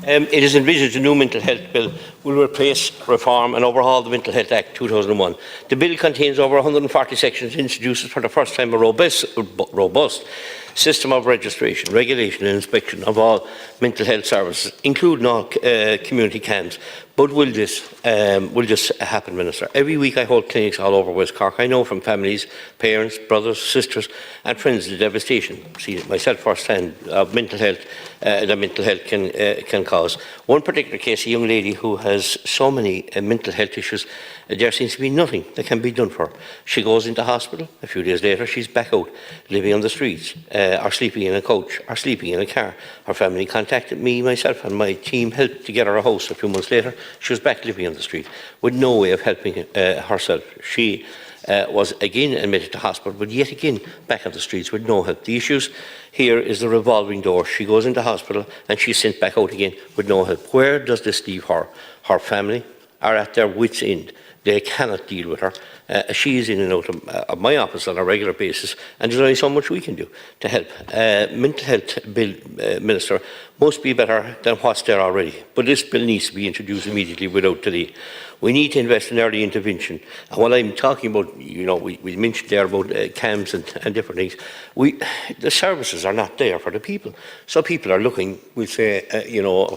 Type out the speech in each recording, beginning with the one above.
It is envisaged a new mental health bill will replace, reform and overhaul the Mental Health Act 2001. The bill contains over 140 sections and introduces for the first time a robust system of registration, regulation and inspection of all mental health services, including all community camps. But will this happen, Minister? Every week I hold clinics all over West Cork. I know from families, parents, brothers, sisters and friends the devastation, see it myself firsthand, of mental health that mental health can cause. One particular case, a young lady who has so many mental health issues, there seems to be nothing that can be done for her. She goes into hospital, a few days later she's back out, living on the streets, or sleeping in a coach, or sleeping in a car. Her family contacted me, myself and my team helped to get her a house. A few months later, she was back living on the street with no way of helping herself. She was again admitted to hospital, but yet again back on the streets with no help. The issues here is the revolving door. She goes into hospital and she's sent back out again with no help. Where does this leave her? Her family are at their wits' end. They cannot deal with her. She is in and out of my office on a regular basis, and there's only so much we can do to help. Mental health bill, Minister, must be better than what's there already, but this bill needs to be introduced immediately without delay. We need to invest in early intervention. And what I'm talking about, we mentioned there about CAMs and different things. The services are not there for the people. So people are looking, we'll say,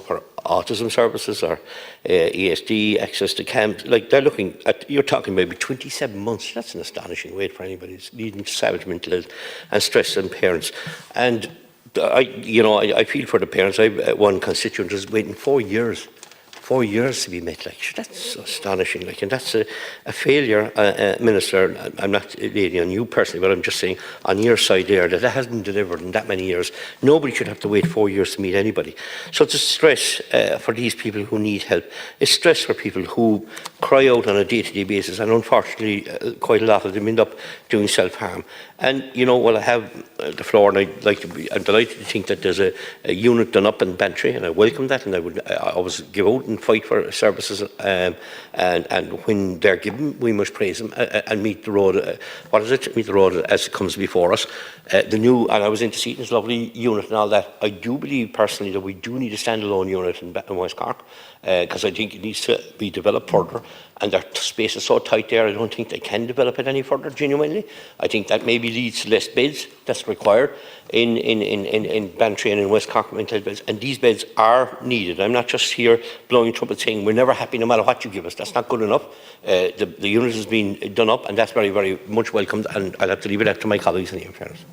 for autism services or ESD, access to CAMs. Like they're looking at, you're talking maybe 27 months. That's an astonishing wait for anybody. It's leading to savage mental health and stress on parents. And I feel for the parents. I've one constituent who's waiting 4 years. 4 years to be met, that's astonishing, and that's a failure, Minister. I'm not leaning on you personally, but I'm just saying on your side there that hasn't been delivered in that many years. Nobody should have to wait 4 years to meet anybody. So it's a stress for these people who need help. It's stress for people who cry out on a day-to-day basis, and unfortunately, quite a lot of them end up doing self-harm. And while I have the floor, and I'm delighted to think that there's a unit done up in Bantry, and I welcome that, and I always give out and fight for services, and when they're given, we must praise them and meet the road. Meet the road as it comes before us. And I was in to see this lovely unit and all that. I do believe personally that we do need a standalone unit in West Cork, because I think it needs to be developed further. And their space is so tight there, I don't think they can develop it any further, genuinely. I think that maybe leads to less beds that's required in Bantry and in West Cork mental health beds. And these beds are needed. I'm not just here blowing trumpet saying we're never happy no matter what you give us. That's not good enough. The unit has been done up, and that's very, very much welcomed, and I'll have to leave it up to my colleagues in the fairness.